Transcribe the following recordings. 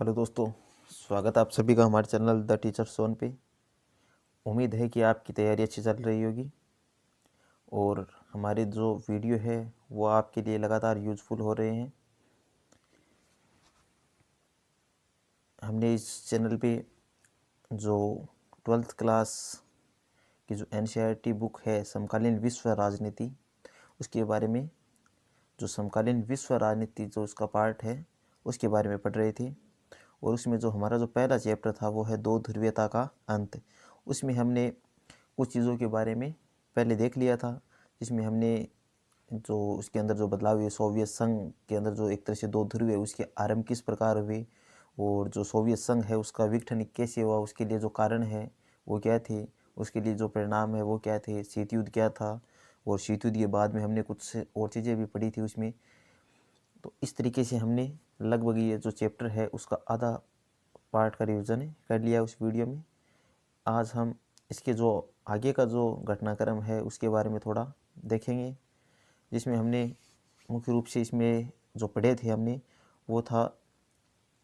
Hello दोस्तों, स्वागत है आप सभी का हमारे चैनल द टीचर जोन पे। उम्मीद है कि आपकी तैयारी अच्छी चल रही होगी और हमारे जो वीडियो है वो आपके लिए लगातार यूज़फुल हो रहे हैं। हमने इस चैनल पे जो 12th क्लास की जो एनसीईआरटी बुक है समकालीन विश्व राजनीति, उसके बारे में जो समकालीन विश्व राजनीति जो उसका पार्ट है उसके बारे में पढ़ रहे थे। और उसमें जो हमारा जो पहला चैप्टर था वो है दो ध्रुवीयता का अंत। उसमें हमने कुछ चीज़ों के बारे में पहले देख लिया था, जिसमें हमने जो उसके अंदर जो बदलाव हुए, सोवियत संघ के अंदर जो एक तरह से दो ध्रुव है उसके आरंभ किस प्रकार हुए और जो सोवियत संघ है उसका विघटन कैसे हुआ, उसके लिए जो कारण है वो क्या थे, उसके लिए जो परिणाम है वो क्या थे, शीत युद्ध क्या था और शीत युद्ध के बाद में हमने कुछ और चीज़ें भी पढ़ी थी उसमें। तो इस तरीके से हमने लगभग ये जो चैप्टर है उसका आधा पार्ट का रिवीजन कर लिया उस वीडियो में। आज हम इसके जो आगे का जो घटनाक्रम है उसके बारे में थोड़ा देखेंगे, जिसमें हमने मुख्य रूप से इसमें जो पढ़े थे हमने वो था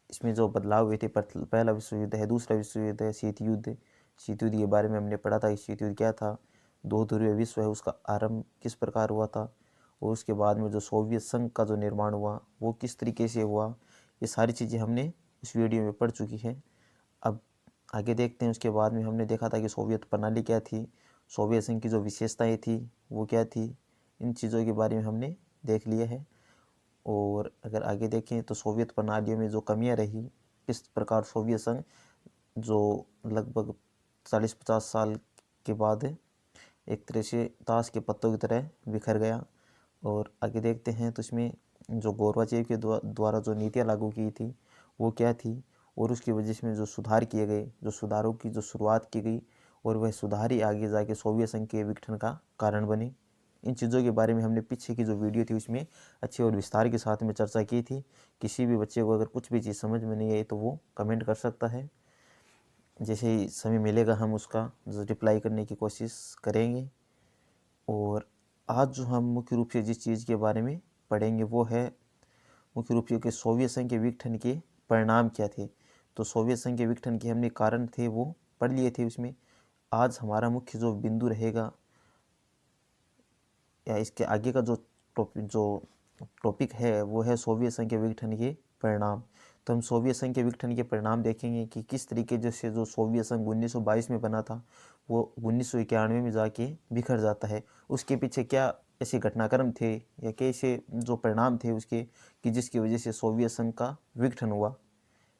इसमें जो बदलाव हुए थे। पहला विश्व युद्ध है, दूसरा विश्व युद्ध है, शीत युद्ध। शीत युद्ध के बारे में हमने पढ़ा था कि शीत युद्ध क्या था, दो ध्रुवीय विश्व है उसका आरंभ किस प्रकार हुआ था और उसके बाद में जो सोवियत संघ का जो निर्माण हुआ वो किस तरीके से हुआ। ये सारी चीज़ें हमने इस वीडियो में पढ़ चुकी हैं। अब आगे देखते हैं। उसके बाद में हमने देखा था कि सोवियत प्रणाली क्या थी, सोवियत संघ की जो विशेषताएं थी वो क्या थी, इन चीज़ों के बारे में हमने देख लिया है। और अगर आगे देखें तो सोवियत प्रणालियों में जो कमियां रही, किस प्रकार सोवियत संघ जो लगभग 40-50 साल के बाद एक तरह से ताश के पत्तों की तरह बिखर गया। और आगे देखते हैं तो इसमें जो गोरबाचेव के द्वारा जो नीतियाँ लागू की थी वो क्या थी और उसकी वजह से जो सुधार किए गए, जो सुधारों की जो शुरुआत की गई और वह सुधार ही आगे जाके सोवियत संघ के विघटन का कारण बने। इन चीज़ों के बारे में हमने पीछे की जो वीडियो थी उसमें अच्छे और विस्तार के साथ में चर्चा की थी। किसी भी बच्चे को अगर कुछ भी चीज़ समझ में नहीं आई तो वो कमेंट कर सकता है, जैसे ही समय मिलेगा हम उसका रिप्लाई करने की कोशिश करेंगे। और आज जो हम मुख्य रूप से जिस चीज़ के बारे में पढ़ेंगे वो है मुख्य रूप से कि सोवियत संघ के विघटन के परिणाम क्या थे। तो सोवियत संघ के विघटन के हमने कारण थे वो पढ़ लिए थे उसमें। आज हमारा मुख्य जो बिंदु रहेगा या इसके आगे का जो टॉपिक है वो है सोवियत संघ के विघटन के परिणाम। तो हम सोवियत संघ के विघटन के परिणाम देखेंगे कि किस तरीके से जो सोवियत संघ 1922 में बना था वो 1991 में जाके बिखर जाता है। उसके पीछे क्या ऐसे घटनाक्रम थे या कैसे जो परिणाम थे उसके कि जिसकी वजह से सोवियत संघ का विघटन हुआ,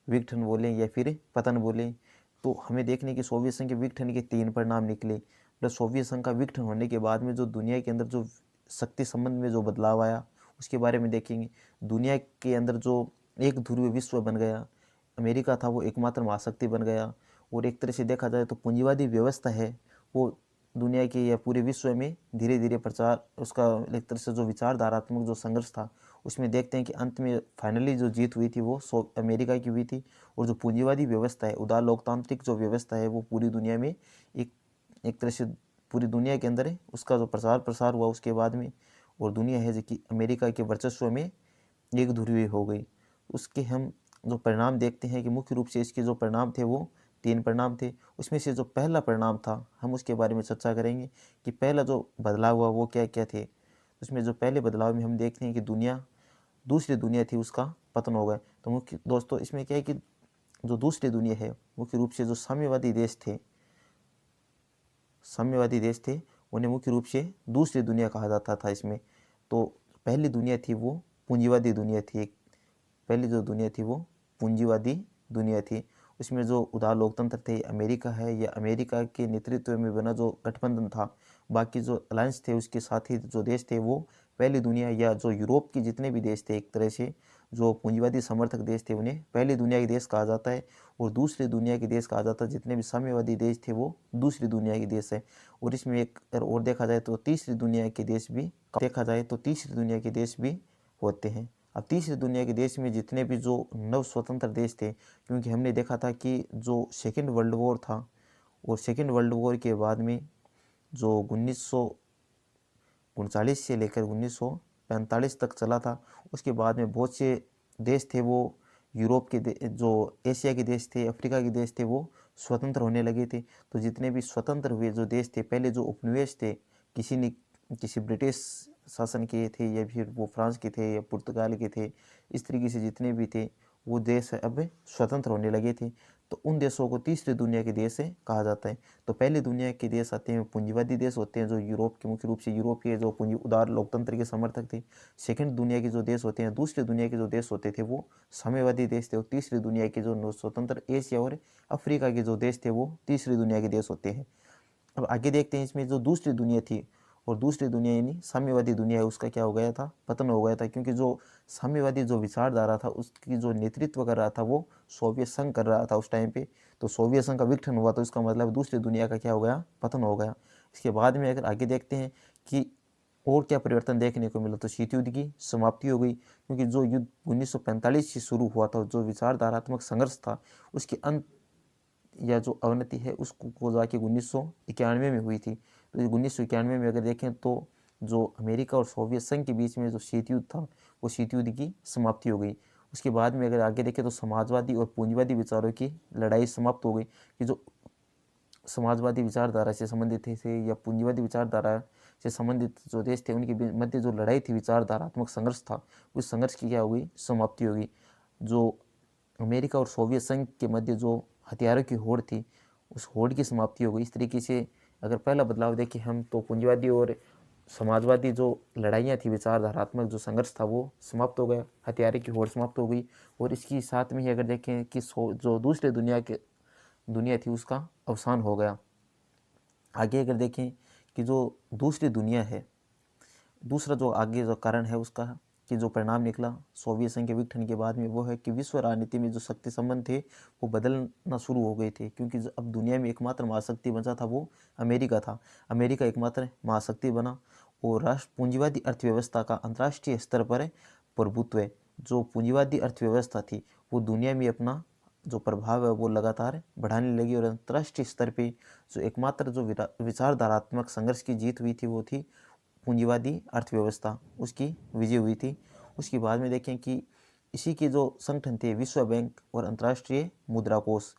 विघटन बोलें या फिर पतन बोलें। तो हमें देखने कि सोवियत संघ के विघटन के 3 परिणाम निकले। प्लस सोवियत संघ का विघटन होने के बाद में जो दुनिया के अंदर जो शक्ति संबंध में जो बदलाव आया उसके बारे में देखेंगे। दुनिया के अंदर जो एक ध्रुवीय विश्व बन गया, अमेरिका था वो एकमात्र महाशक्ति बन गया। और एक तरह से देखा जाए तो पूंजीवादी व्यवस्था है वो दुनिया के या पूरे विश्व में धीरे धीरे प्रचार, उसका एक तरह से जो विचारधारात्मक जो संघर्ष था उसमें देखते हैं कि अंत में फाइनली जो जीत हुई थी वो अमेरिका की हुई थी। और जो पूंजीवादी व्यवस्था है, उदार लोकतांत्रिक जो व्यवस्था है वो पूरी दुनिया में एक एक तरह से पूरी दुनिया के अंदर है उसका जो प्रचार प्रसार हुआ उसके बाद में। और दुनिया है जो कि अमेरिका के वर्चस्व में एक ध्रुवीय हो गई। उसके हम जो परिणाम देखते हैं कि मुख्य रूप से इसके जो परिणाम थे वो 3 परिणाम थे। उसमें से जो पहला परिणाम था हम उसके बारे में चर्चा करेंगे कि पहला जो बदलाव हुआ वो क्या क्या थे। उसमें जो पहले बदलाव में हम देखते हैं कि दुनिया, दूसरी दुनिया थी उसका पतन हो गया। तो मुख्य दोस्तों इसमें क्या है कि जो दूसरी दुनिया है मुख्य रूप से जो साम्यवादी देश थे, साम्यवादी देश थे उन्हें मुख्य रूप से दूसरी दुनिया कहा जाता था इसमें। तो पहली दुनिया थी वो पूंजीवादी दुनिया थी। पहली जो दुनिया थी वो पूंजीवादी दुनिया थी। उसमें जो उदार लोकतंत्र थे, अमेरिका है या अमेरिका के नेतृत्व में बना जो गठबंधन था, बाकी जो अलायंस थे उसके साथी जो देश थे वो पहली दुनिया या जो यूरोप के जितने भी देश थे एक तरह से जो पूंजीवादी समर्थक देश थे उन्हें पहली दुनिया के देश कहा जाता है। और दूसरी दुनिया के देश कहा जाता है जितने भी साम्यवादी देश थे वो दूसरी दुनिया के देश है। और इसमें एक और देखा जाए तो तीसरी दुनिया के देश भी देखा जाए तो तीसरी दुनिया के देश भी होते हैं। अब तीसरी दुनिया के देश में जितने भी जो नव स्वतंत्र देश थे, क्योंकि हमने देखा था कि जो सेकेंड वर्ल्ड वॉर था और सेकेंड वर्ल्ड वॉर के बाद में जो 1939 से लेकर 1945 तक चला था, उसके बाद में बहुत से देश थे वो यूरोप के जो एशिया के देश थे, अफ्रीका के देश थे, वो स्वतंत्र होने लगे थे। तो जितने भी स्वतंत्र हुए जो देश थे, पहले जो उपनिवेश थे, किसी ब्रिटिश शासन के थे या फिर वो फ्रांस के थे या पुर्तगाल के थे, इस तरीके से जितने भी थे वो देश अब स्वतंत्र होने लगे थे। तो उन देशों को तीसरी दुनिया के देश कहा जाता है। तो पहले दुनिया के देश आते हैं पूंजीवादी देश होते हैं, जो यूरोप के मुख्य रूप से यूरोपीय जो पूंजी उदार लोकतंत्र के समर्थक थे। सेकंड दुनिया के जो देश होते हैं, दूसरी दुनिया के जो देश होते थे वो साम्यवादी देश थे। और तीसरी दुनिया के जो स्वतंत्र एशिया और अफ्रीका के जो देश थे वो तीसरी दुनिया के देश होते हैं। अब आगे देखते हैं इसमें जो दूसरी दुनिया थी, और दूसरी दुनिया यानी साम्यवादी दुनिया है, उसका क्या हो गया था, पतन हो गया था। क्योंकि जो साम्यवादी जो विचारधारा था उसकी जो नेतृत्व कर रहा था वो सोवियत संघ कर रहा था उस टाइम पे। तो सोवियत संघ का विघटन हुआ, तो इसका मतलब दूसरी दुनिया का क्या हो गया, पतन हो गया। इसके बाद में अगर आगे देखते हैं कि और क्या परिवर्तन देखने को मिला, तो शीत युद्ध की समाप्ति हो गई। क्योंकि जो युद्ध 1945 से शुरू हुआ था, जो विचारधारात्मक संघर्ष था, उसके अंत या जो अवनति है उसको जाके 1991 में हुई थी। तो 1991 में अगर देखें तो जो अमेरिका और सोवियत संघ के बीच में जो शीत युद्ध था, वो शीत युद्ध की समाप्ति हो गई। उसके बाद में अगर आगे देखें तो समाजवादी और पूंजीवादी विचारों की लड़ाई समाप्त हो गई। कि जो समाजवादी विचारधारा से संबंधित थे या पूंजीवादी विचारधारा से संबंधित जो देश थे, उनके मध्य जो लड़ाई थी, विचारधारात्मक संघर्ष था, उस संघर्ष की क्या हुई, समाप्ति होगी। जो अमेरिका और सोवियत संघ के मध्य जो हथियारों की होड़ थी, उस होड़ की समाप्ति हो गई। इस तरीके से अगर पहला बदलाव देखें हम, तो पूंजीवादी और समाजवादी जो लड़ाइयाँ थी, विचारधारात्मक जो संघर्ष था, वो समाप्त हो गया, हथियारों की होड़ समाप्त हो गई। और इसकी साथ में ही अगर देखें कि जो दूसरे दुनिया थी उसका अवसान हो गया। आगे अगर देखें कि जो दूसरी दुनिया है, दूसरा जो आगे जो कारण है उसका कि जो परिणाम निकला सोवियत संघ के विघटन के बाद में, वो है कि विश्व राजनीति में जो शक्ति संबंध थे वो बदलना शुरू हो गए थे। क्योंकि अब दुनिया में एकमात्र महाशक्ति बचा था वो अमेरिका था। अमेरिका एकमात्र महाशक्ति बना और राष्ट्र पूंजीवादी अर्थव्यवस्था का अंतर्राष्ट्रीय स्तर पर प्रभुत्व है। जो पूंजीवादी अर्थव्यवस्था थी वो दुनिया में अपना जो प्रभाव है वो लगातार बढ़ाने लगी। और अंतर्राष्ट्रीय स्तर पे जो एकमात्र जो विचारधारात्मक संघर्ष की जीत हुई थी वो थी पूंजीवादी अर्थव्यवस्था, उसकी विजय हुई थी। उसके बाद में देखें कि इसी के जो संगठन थे, विश्व बैंक और अंतर्राष्ट्रीय मुद्रा कोष,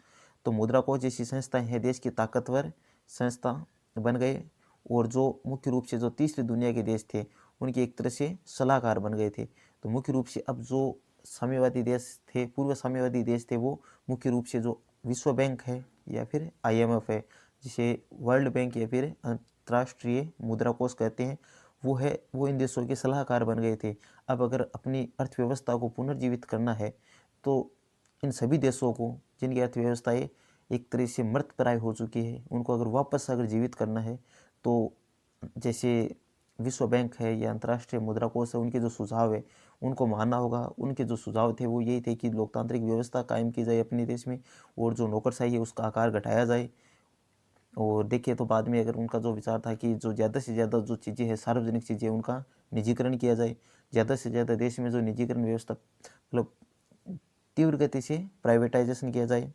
तो मुद्रा कोष जैसी संस्थाएं हैं देश की ताकतवर संस्था बन गए। और जो मुख्य रूप से जो तीसरी दुनिया के देश थे उनके एक तरह से सलाहकार बन गए थे। तो मुख्य रूप से अब जो साम्यवादी देश थे, पूर्व साम्यवादी देश थे, वो मुख्य रूप से जो विश्व बैंक है या फिर IMF है, जिसे वर्ल्ड बैंक या फिर अंतर्राष्ट्रीय मुद्रा कोष कहते हैं, वो इन देशों के सलाहकार बन गए थे। अब अगर अपनी अर्थव्यवस्था को पुनर्जीवित करना है तो इन सभी देशों को, जिनकी अर्थव्यवस्थाएं एक तरह से मृतप्राय हो चुकी है, उनको अगर वापस अगर जीवित करना है, तो जैसे विश्व बैंक है या अंतर्राष्ट्रीय मुद्रा कोष है, उनके जो सुझाव है उनको मानना होगा। उनके जो सुझाव थे वो यही थे कि लोकतांत्रिक व्यवस्था कायम की जाए अपने देश में, और जो नौकरशाही है उसका आकार घटाया जाए। और देखिए तो बाद में अगर उनका जो विचार था कि जो ज़्यादा से ज़्यादा जो चीज़ें हैं, सार्वजनिक चीज़ें, उनका निजीकरण किया जाए। ज़्यादा से ज़्यादा देश में जो निजीकरण व्यवस्था, मतलब तीव्र गति से प्राइवेटाइजेशन किया जाए,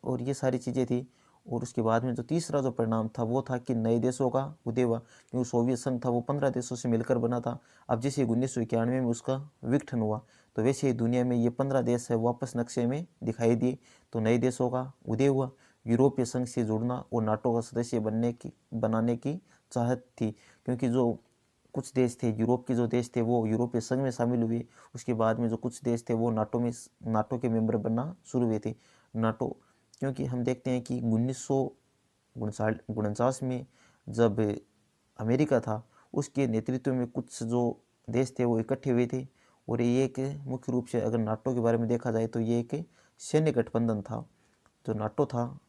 और ये सारी चीज़ें थी। और उसके बाद में जो तीसरा जो परिणाम था वो था कि नए देशों का उदय हुआ। क्योंकि सोवियत संघ था वो 15 देशों से मिलकर बना था। अब जैसे 1991 में उसका विघटन हुआ, तो वैसे ही दुनिया में ये 15 देश है वापस नक्शे में दिखाई दिए। तो नए देशों का उदय हुआ, यूरोपीय संघ से जुड़ना और नाटो का सदस्य बनाने की चाहत थी। क्योंकि जो कुछ देश थे, यूरोप के जो देश थे वो यूरोपीय संघ में शामिल हुए। उसके बाद में जो कुछ देश थे वो नाटो के मेंबर बनना शुरू हुए थे। नाटो, क्योंकि हम देखते हैं कि 1949 में जब अमेरिका था, उसके नेतृत्व में कुछ जो देश थे वो इकट्ठे हुए थे। और ये एक मुख्य रूप से अगर नाटो के बारे में देखा जाए तो ये एक सैन्य गठबंधन था। जो नाटो था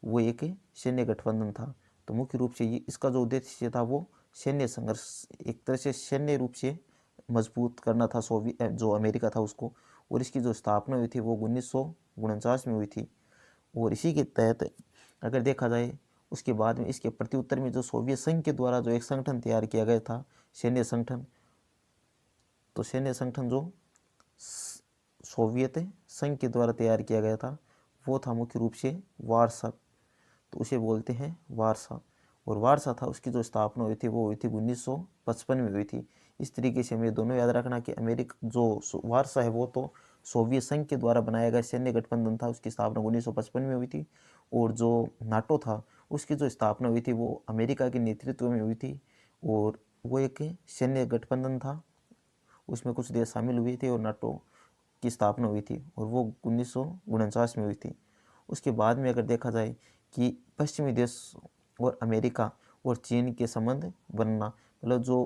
वो एक सैन्य गठबंधन था। तो मुख्य रूप से ये इसका जो उद्देश्य था वो सैन्य संघर्ष, एक तरह से सैन्य रूप से मजबूत करना था जो अमेरिका था उसको। और इसकी जो स्थापना हुई थी वो 1949 में हुई थी। और इसी के तहत अगर देखा जाए, उसके बाद में इसके प्रत्युत्तर में जो सोवियत संघ के द्वारा जो एक संगठन तैयार किया गया था, सैन्य संगठन, तो सैन्य संगठन जो सोवियत संघ के द्वारा तैयार किया गया था वो था मुख्य रूप से वारसा। तो उसे बोलते हैं वारसा। और वारसा था, उसकी जो स्थापना हुई थी वो हुई थी 1955 में हुई थी। इस तरीके से हमें दोनों याद रखना कि अमेरिका जो वारसा है वो तो सोवियत संघ के द्वारा बनाया गया सैन्य गठबंधन था, उसकी स्थापना 1955 में हुई थी। और जो नाटो था उसकी जो स्थापना हुई थी वो अमेरिका के नेतृत्व में हुई थी, और वो एक सैन्य गठबंधन था, उसमें कुछ देश शामिल हुए थे और नाटो की स्थापना हुई थी, और वो 1949 में हुई थी। उसके बाद में अगर देखा जाए कि पश्चिमी देश और अमेरिका और चीन के संबंध बनना, मतलब जो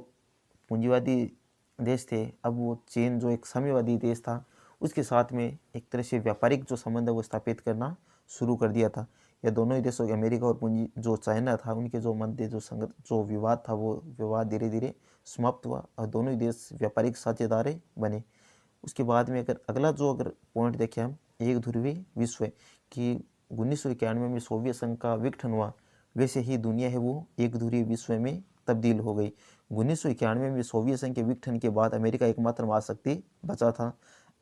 पूंजीवादी देश थे, अब वो चीन जो एक साम्यवादी देश था उसके साथ में एक तरह से व्यापारिक जो संबंध है वो स्थापित करना शुरू कर दिया था। यह दोनों ही देशों, अमेरिका और पूंजी जो चाइना था, उनके जो मध्य जो विवाद था वो विवाद धीरे धीरे समाप्त हुआ और दोनों ही देश व्यापारिक साझेदार बने। उसके बाद में अगर पॉइंट देखें हम, एक ध्रुवीय विश्व कि 1991 में सोवियत संघ का विघटन हुआ, वैसे ही दुनिया है वो एक ध्रुवीय विश्व में तब्दील हो गई। 1991 में सोवियत संघ के विघटन के बाद अमेरिका एकमात्र महाशक्ति बचा था।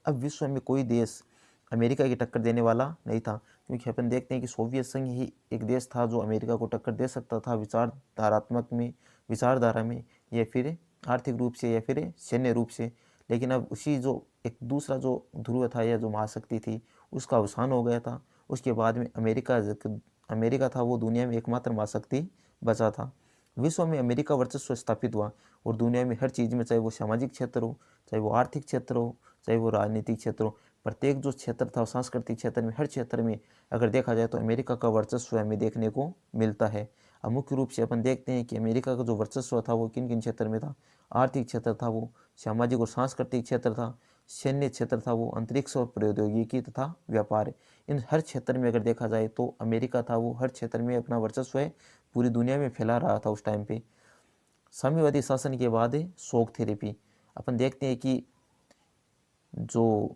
अब विश्व में कोई देश अमेरिका की टक्कर देने वाला नहीं था, क्योंकि अपन देखते हैं कि सोवियत संघ ही एक देश था जो अमेरिका को टक्कर दे सकता था विचारधारा में, या फिर आर्थिक रूप से, या फिर सैन्य रूप से। लेकिन अब उसी जो एक दूसरा जो ध्रुव था या जो महाशक्ति थी उसका अवसान हो गया था। उसके बाद में अमेरिका था वो दुनिया में एकमात्र महाशक्ति बचा था। विश्व में अमेरिका वर्चस्व स्थापित हुआ और दुनिया में हर चीज़ में, चाहे वो सामाजिक क्षेत्र हो, चाहे वो आर्थिक क्षेत्र हो, चाहे वो राजनीतिक क्षेत्र हो, प्रत्येक जो क्षेत्र था सांस्कृतिक क्षेत्र में, हर क्षेत्र में अगर देखा जाए तो अमेरिका का वर्चस्व हमें देखने को मिलता है। अब मुख्य रूप से अपन देखते हैं कि अमेरिका का जो वर्चस्व था वो किन किन क्षेत्र में था। आर्थिक क्षेत्र था वो, सामाजिक और सांस्कृतिक क्षेत्र था, सैन्य क्षेत्र था वो, अंतरिक्ष और प्रौद्योगिकी तथा व्यापार, इन हर क्षेत्र में अगर देखा जाए तो अमेरिका था वो हर क्षेत्र में अपना वर्चस्व है पूरी दुनिया में फैला रहा था उस टाइम पे। साम्यवादी शासन के बाद शॉक थेरेपी, अपन देखते हैं कि जो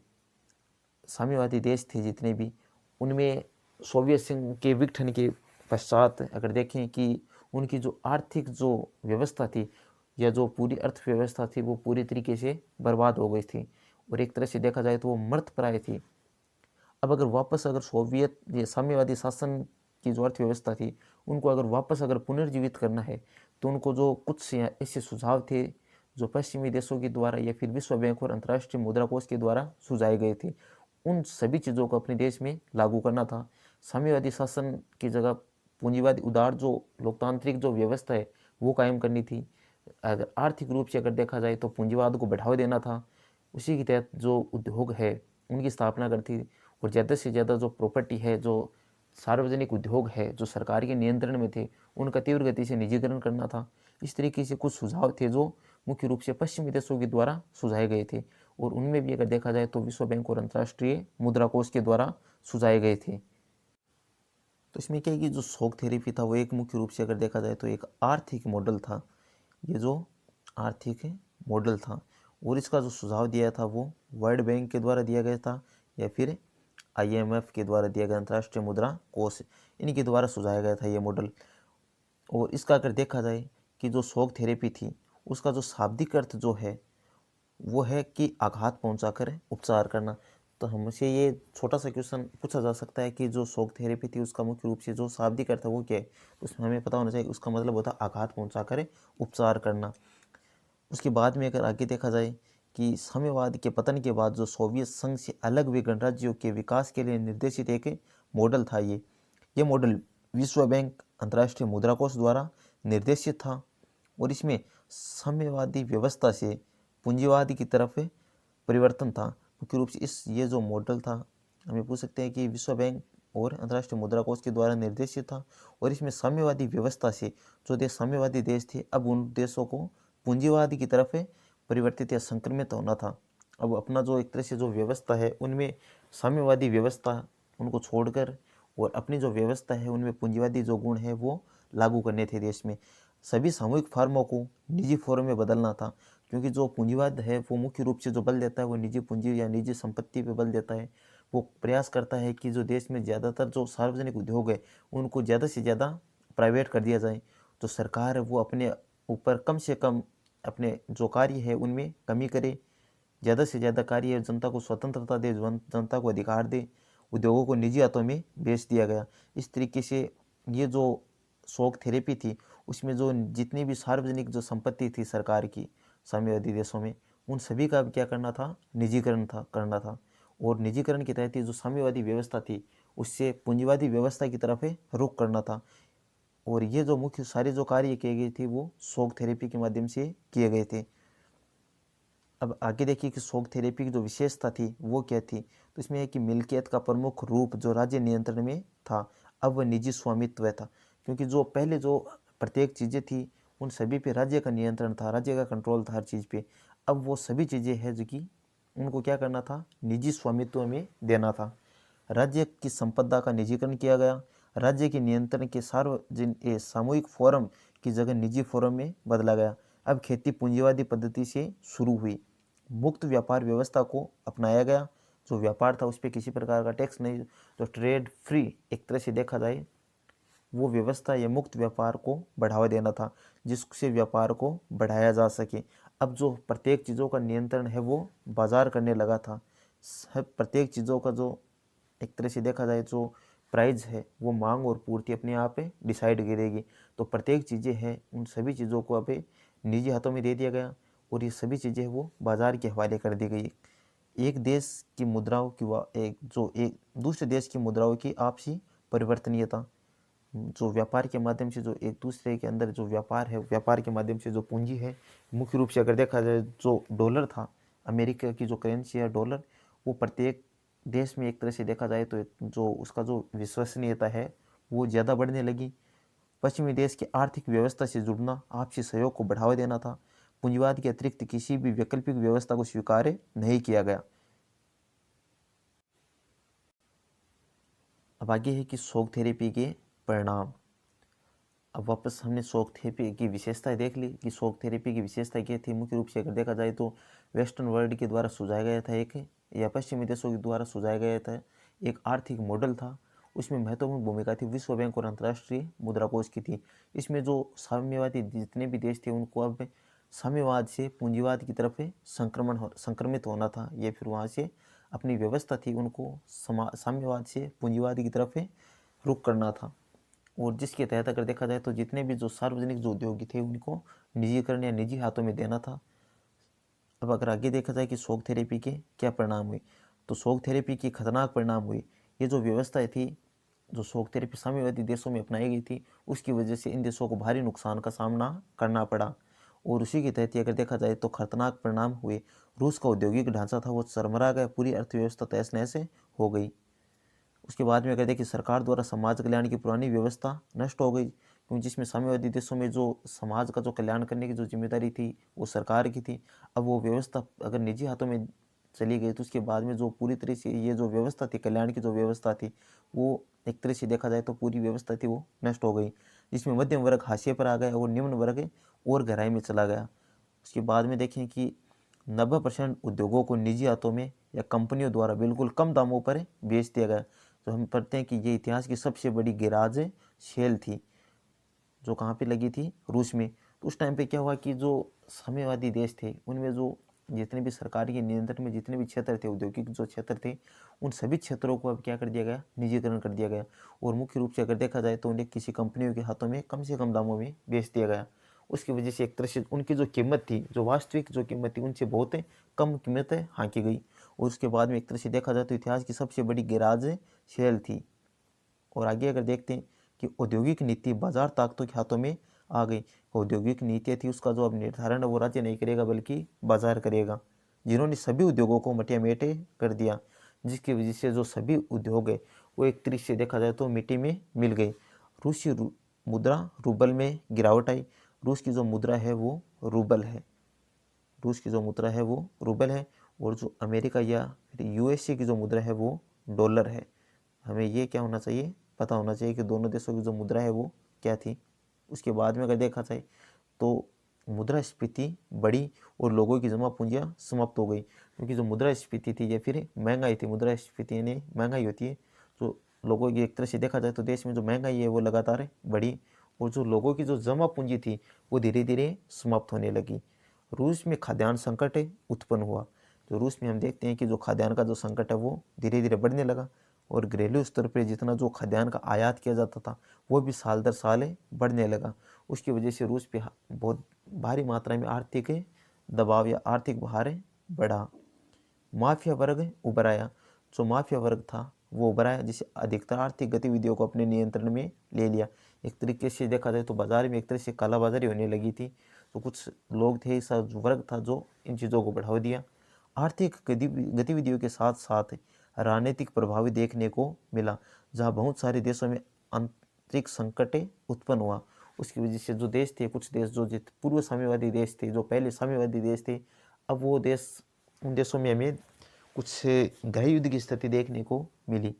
साम्यवादी देश थे जितने भी, उनमें सोवियत संघ के विघटन के पश्चात अगर देखें कि उनकी जो आर्थिक जो व्यवस्था थी या जो पूरी अर्थव्यवस्था थी वो पूरी तरीके से बर्बाद हो गई थी, और एक तरह से देखा जाए तो वो मृतप्राय थी। अब अगर सोवियत ये साम्यवादी शासन की जो अर्थव्यवस्था थी उनको अगर वापस पुनर्जीवित करना है तो उनको जो कुछ ऐसे सुझाव थे जो पश्चिमी देशों के द्वारा या फिर विश्व बैंक और अंतर्राष्ट्रीय मुद्रा कोष के द्वारा सुझाए गए थे, उन सभी चीज़ों को अपने देश में लागू करना था। साम्यवादी शासन की जगह पूंजीवादी उदार जो लोकतांत्रिक जो व्यवस्था है वो कायम करनी थी। अगर आर्थिक रूप से अगर देखा जाए तो पूंजीवाद को बढ़ावा देना था। उसी के तहत जो उद्योग है उनकी स्थापना करती थी, और ज़्यादा से ज़्यादा जो प्रॉपर्टी है, जो सार्वजनिक उद्योग है जो सरकार के नियंत्रण में थे, उनका तीव्र गति से निजीकरण करना था। इस तरीके से कुछ सुझाव थे जो मुख्य रूप से पश्चिमी देशों के द्वारा सुझाए गए थे, और उनमें भी अगर देखा जाए तो विश्व बैंक और अंतर्राष्ट्रीय मुद्रा कोष के द्वारा सुझाए गए थे। तो इसमें क्या है कि जो शॉक थेरेपी था वो एक मुख्य रूप से अगर देखा जाए तो एक आर्थिक मॉडल था, ये जो आर्थिक मॉडल था, और इसका जो सुझाव दिया था वो वर्ल्ड बैंक के द्वारा दिया गया था या फिर IMF के द्वारा दिया गया, अंतर्राष्ट्रीय मुद्रा कोष, इनके द्वारा सुझाया गया था ये मॉडल। और इसका अगर देखा जाए कि जो शॉक थेरेपी थी उसका जो शाब्दिक अर्थ जो है वो है कि आघात पहुंचाकर उपचार करना। तो हमसे ये छोटा सा क्वेश्चन पूछा जा सकता है कि जो शॉक थेरेपी थी उसका मुख्य रूप से जो शाब्दिक अर्थ है वो क्या है, तो उसमें हमें पता होना चाहिए उसका मतलब होता है आघात पहुंचाकर उपचार करना। उसके बाद में अगर आगे देखा जाए कि साम्यवाद के पतन के बाद जो सोवियत संघ से अलग हुए गणराज्यों के विकास के लिए निर्देशित एक मॉडल था ये मॉडल विश्व बैंक अंतर्राष्ट्रीय मुद्रा कोष द्वारा निर्देशित था, और इसमें साम्यवादी व्यवस्था से पूंजीवाद की तरफ परिवर्तन था। मुख्य रूप से ये जो मॉडल था हमें पूछ सकते हैं कि विश्व बैंक और अंतर्राष्ट्रीय मुद्रा कोष के द्वारा निर्देशित था, और इसमें साम्यवादी व्यवस्था से जो देश साम्यवादी देश थे अब उन देशों को पूंजीवाद की तरफ परिवर्तित या संक्रमित होना था। अब अपना जो एक तरह से जो व्यवस्था है उनमें साम्यवादी व्यवस्था उनको छोड़कर और अपनी जो व्यवस्था है उनमें पूंजीवादी जो गुण है वो लागू करने थे देश में। सभी सामूहिक फर्मों को निजी फर्म में बदलना था, क्योंकि जो पूंजीवाद है वो मुख्य रूप से जो बल देता है वो निजी पूंजी या निजी संपत्ति पे बल देता है। वो प्रयास करता है कि जो देश में ज़्यादातर जो सार्वजनिक उद्योग है उनको ज़्यादा से ज़्यादा प्राइवेट कर दिया जाए। तो सरकार है वो अपने ऊपर कम से कम अपने जो कार्य है उनमें कमी करे, ज़्यादा से ज़्यादा कार्य जनता को स्वतंत्रता दे, जनता को अधिकार दे, उद्योगों को निजी हाथों में बेच दिया गया। इस तरीके से ये जो शॉक थेरेपी थी उसमें जो जितनी भी सार्वजनिक जो संपत्ति थी सरकार की साम्यवादी देशों में, उन सभी का क्या करना था, निजीकरण करना था। और निजीकरण के तहत जो साम्यवादी व्यवस्था थी उससे पूंजीवादी व्यवस्था की तरफ रुख करना था। और ये जो मुख्य सारे जो कार्य किए गए थे वो शॉक थेरेपी के माध्यम से किए गए थे। अब आगे देखिए कि शॉक थेरेपी की जो विशेषता थी वो क्या थी। तो इसमें है कि मिल्कियत का प्रमुख रूप जो राज्य नियंत्रण में था अब वह निजी स्वामित्व था, क्योंकि जो पहले जो प्रत्येक चीज़ें थी उन सभी पे राज्य का नियंत्रण था, राज्य का कंट्रोल था हर चीज़ पे। अब वो सभी चीज़ें हैं जो कि उनको क्या करना था, निजी स्वामित्व में देना था। राज्य की संपदा का निजीकरण किया गया। राज्य के नियंत्रण के सामूहिक फोरम की जगह निजी फोरम में बदला गया। अब खेती पूंजीवादी पद्धति से शुरू हुई। मुक्त व्यापार व्यवस्था को अपनाया गया। जो व्यापार था उस पर किसी प्रकार का टैक्स नहीं, तो ट्रेड फ्री एक तरह से देखा जाए वो व्यवस्था या मुक्त व्यापार को बढ़ावा देना था, जिससे व्यापार को बढ़ाया जा सके। अब जो प्रत्येक चीज़ों का नियंत्रण है वो बाजार करने लगा था। सब प्रत्येक चीज़ों का जो एक तरह से देखा जाए जो प्राइस है वो मांग और पूर्ति अपने आप डिसाइड करेगी। तो प्रत्येक चीज़ें हैं उन सभी चीज़ों को अब निजी हाथों में दे दिया गया और ये सभी चीज़ें वो बाजार के हवाले कर दी गई। एक देश की मुद्राओं की एक दूसरे देश की मुद्राओं की आपसी परिवर्तनीयता, जो व्यापार के माध्यम से जो एक दूसरे के अंदर जो व्यापार है, व्यापार के माध्यम से जो पूंजी है, मुख्य रूप से अगर देखा जाए जो डॉलर था, अमेरिका की जो करेंसी है डॉलर, वो प्रत्येक देश में एक तरह से देखा जाए तो जो उसका जो विश्वसनीयता है वो ज़्यादा बढ़ने लगी। पश्चिमी देश की आर्थिक व्यवस्था से जुड़ना, आपसी सहयोग को बढ़ावा देना था। पूंजीवाद के अतिरिक्त किसी भी वैकल्पिक व्यवस्था को स्वीकार नहीं किया गया। अब आगे है कि शॉक थेरेपी के परिणाम। अब वापस हमने शॉक थेरेपी की विशेषताएं देख ली कि शॉक थेरेपी की विशेषता क्या थी। मुख्य रूप से अगर देखा जाए तो वेस्टर्न वर्ल्ड के द्वारा सुझाया गया था एक, या पश्चिमी देशों के द्वारा सुझाया गया था एक आर्थिक मॉडल था। उसमें महत्वपूर्ण भूमिका थी विश्व बैंक और अंतर्राष्ट्रीय मुद्रा कोष की थी। इसमें जो साम्यवादी जितने भी देश थे उनको अब साम्यवाद से पूंजीवाद की तरफ संक्रमित होना था, या फिर वहाँ से अपनी व्यवस्था थी उनको साम्यवाद से पूंजीवाद की तरफ रुख करना था। और जिसके तहत अगर देखा जाए तो जितने भी जो सार्वजनिक जो उद्योगी थे उनको निजीकरण या निजी हाथों में देना था। अब अगर आगे देखा जाए कि शॉक थेरेपी के क्या परिणाम हुए, तो शॉक थेरेपी की खतरनाक परिणाम हुए। ये जो व्यवस्था थी, जो शॉक थेरेपी साम्यवादी देशों में अपनाई गई थी, उसकी वजह से इन देशों को भारी नुकसान का सामना करना पड़ा। और उसी के तहत अगर देखा जाए तो खतरनाक परिणाम हुए। रूस का औद्योगिक ढांचा था वो चरमरा गया, पूरी अर्थव्यवस्था तहस नहस हो गई। उसके बाद में अगर देखिए सरकार द्वारा समाज कल्याण की पुरानी व्यवस्था नष्ट हो गई, क्योंकि जिसमें साम्यवादी देशों में जो समाज का जो कल्याण करने की जो जिम्मेदारी थी वो सरकार की थी। अब वो व्यवस्था अगर निजी हाथों में चली गई तो उसके बाद में जो पूरी तरह से ये जो व्यवस्था थी, कल्याण की जो व्यवस्था थी, वो एक तरह से देखा जाए तो पूरी व्यवस्था थी वो नष्ट हो गई, जिसमें मध्यम वर्ग हाशिए पर आ गया और निम्न वर्ग और गहराई में चला गया। उसके बाद में देखें कि 90% उद्योगों को निजी हाथों में या कंपनियों द्वारा बिल्कुल कम दामों पर बेच दिया गया। तो हम पढ़ते हैं कि ये इतिहास की सबसे बड़ी गिराज शेल थी, जो कहाँ पे लगी थी, रूस में। तो उस टाइम पे क्या हुआ कि जो साम्यवादी देश थे उनमें जो जितने भी सरकार के नियंत्रण में जितने भी क्षेत्र थे, औद्योगिक जो क्षेत्र थे, उन सभी क्षेत्रों को अब क्या कर दिया गया, निजीकरण कर दिया गया। और मुख्य रूप से अगर देखा जाए तो उन्हें किसी कंपनियों के हाथों में कम से कम दामों में बेच दिया गया। उसकी वजह से एक तरह से उनकी जो कीमत थी, जो वास्तविक जो कीमत थी, उनसे बहुत कम कीमत हाँकी गई। और उसके बाद में एक तरह से देखा जाए तो इतिहास की सबसे बड़ी गिराज शेल थी। और आगे अगर देखते हैं कि औद्योगिक नीति बाजार ताकतों के हाथों में आ गई। औद्योगिक नीति थी उसका जो अब निर्धारण है वो राज्य नहीं करेगा बल्कि बाजार करेगा, जिन्होंने सभी उद्योगों को मटिया मेटे कर दिया, जिसकी वजह से जो सभी उद्योग है वो एक तरह से देखा जाए तो मिट्टी में मिल गई। रूसी मुद्रा रूबल में गिरावट आई। रूस की जो मुद्रा है वो रूबल है, रूस की जो मुद्रा है वो रूबल है। और जो अमेरिका या फिर यूएसए की जो मुद्रा है वो डॉलर है। हमें ये क्या होना चाहिए, पता होना चाहिए कि दोनों देशों की जो मुद्रा है वो क्या थी। उसके बाद में अगर देखा जाए तो मुद्रास्फीति बढ़ी और लोगों की जमा पूंजियाँ समाप्त हो गई, क्योंकि जो मुद्रास्फीति थी या फिर महंगाई थी, मुद्रास्फीति यानी महंगाई होती है, जो लोगों की एक तरह से देखा जाए तो देश में जो महंगाई है वो लगातार बढ़ी और जो लोगों की जो जमा पूंजी थी वो धीरे धीरे समाप्त होने लगी। रूस में खाद्यान्न संकट उत्पन्न हुआ। तो रूस में हम देखते हैं कि जो खाद्यान्न का जो संकट है वो धीरे धीरे बढ़ने लगा और घरेलू स्तर पर जितना जो खाद्यान्न का आयात किया जाता था वो भी साल दर साल बढ़ने लगा। उसकी वजह से रूस पे बहुत भारी मात्रा में आर्थिक दबाव या आर्थिक भार बढ़ा। माफिया वर्ग उभर आया। जो माफिया वर्ग था वो उभरा है, जिसे अधिकतर आर्थिक गतिविधियों को अपने नियंत्रण में ले लिया। एक तरीके से देखा जाए तो बाजार में एक तरह से कालाबाजारी होने लगी थी। तो कुछ लोग थे, ऐसा वर्ग था जो इन चीज़ों को बढ़ावा दिया। आर्थिक गतिविधियों के साथ साथ राजनीतिक प्रभाव भी देखने को मिला, जहाँ बहुत सारे देशों में आंतरिक संकट उत्पन्न हुआ। उसकी वजह से जो देश थे, कुछ देश जो पूर्व साम्यवादी देश थे, जो पहले साम्यवादी देश थे, अब वो देश, उन देशों में हमें कुछ गृह युद्ध की स्थिति देखने को मिली।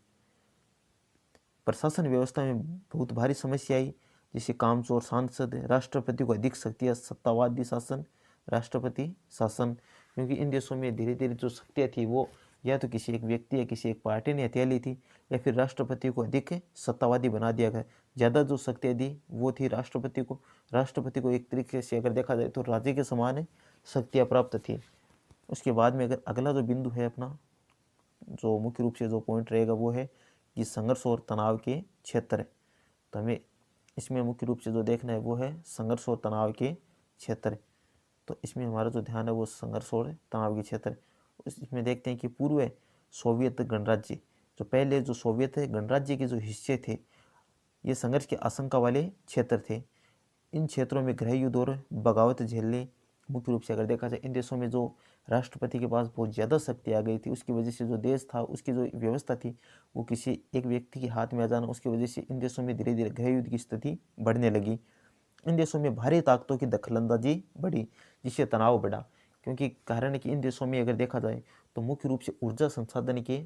प्रशासन व्यवस्था में बहुत भारी समस्या आई, जैसे कामचोर सांसद, राष्ट्रपति को अधिक शक्तियाँ, सत्तावादी शासन, राष्ट्रपति शासन। क्योंकि इन देशों में धीरे धीरे जो शक्तियाँ थी वो या तो किसी एक व्यक्ति या किसी एक पार्टी ने हथिया ली थी, या फिर राष्ट्रपति को अधिक सत्तावादी बना दिया गया। ज़्यादा जो शक्तियाँ दी वो थी राष्ट्रपति को। राष्ट्रपति को एक तरीके से अगर देखा जाए तो राजे के समान शक्तियाँ प्राप्त थी। उसके बाद में अगर अगला जो बिंदु है अपना, जो मुख्य रूप से जो पॉइंट रहेगा वो है कि संघर्ष और तनाव के क्षेत्र। तो हमें इसमें मुख्य रूप से जो देखना है वो है संघर्ष और तनाव के क्षेत्र। तो इसमें हमारा जो ध्यान है वो संघर्ष और तनाव के क्षेत्र। इसमें देखते हैं कि पूर्व सोवियत गणराज्य, जो पहले जो सोवियत गणराज्य के जो हिस्से थे, ये संघर्ष की आशंका वाले क्षेत्र थे। इन क्षेत्रों में गृह युद्ध और बगावत झेलने, मुख्य रूप से अगर देखा जाए इन देशों में जो राष्ट्रपति के पास बहुत ज़्यादा शक्ति आ गई थी, उसकी वजह से जो देश था, उसकी जो व्यवस्था थी वो किसी एक व्यक्ति के हाथ में आ जाना, उसकी वजह से इन देशों में धीरे धीरे गृह युद्ध की स्थिति बढ़ने लगी। इन देशों में भारी ताकतों की दखलंदाजी बढ़ी, जिससे तनाव बढ़ा। क्योंकि कारण है कि इन देशों में अगर देखा जाए तो मुख्य रूप से ऊर्जा संसाधन के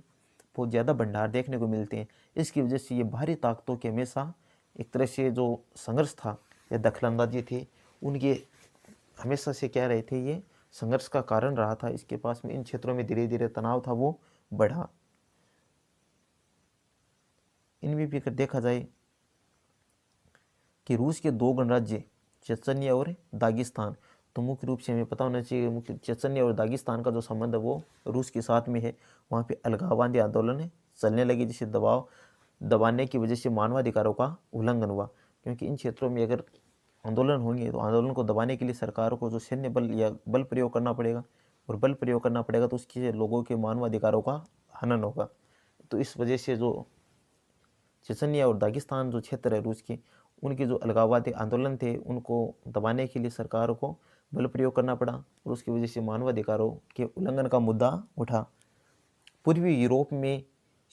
बहुत ज़्यादा भंडार देखने को मिलते हैं। इसकी वजह से ये भारी ताकतों के हमेशा एक तरह से जो संघर्ष था या दखलंदाजी थी, उनके हमेशा से क्या रहे थे, ये संघर्ष का कारण रहा था। इसके पास में इन क्षेत्रों में धीरे धीरे तनाव था वो बढ़ा। इनमें भी अगर देखा जाए कि रूस के दो गणराज्य चेचन्या और दागिस्तान, तो मुख्य रूप से हमें पता होना चाहिए मुख्य चेचन्या और दागिस्तान का जो संबंध है वो रूस के साथ में है। वहाँ पे अलगाववादी आंदोलन चलने लगे, जिसे दबाने की वजह से मानवाधिकारों का उल्लंघन हुआ। क्योंकि इन क्षेत्रों में अगर आंदोलन होंगे तो आंदोलन को दबाने के लिए सरकार को जो सैन्य बल या बल प्रयोग करना पड़ेगा, और बल प्रयोग करना पड़ेगा तो उसके लोगों के मानवाधिकारों का हनन होगा। तो इस वजह से जो चेचन्या और दागिस्तान जो क्षेत्र है रूस के, उनके जो अलगाववादी आंदोलन थे उनको दबाने के लिए सरकार को बल प्रयोग करना पड़ा, और उसकी वजह से मानवाधिकारों के उल्लंघन का मुद्दा उठा। पूर्वी यूरोप में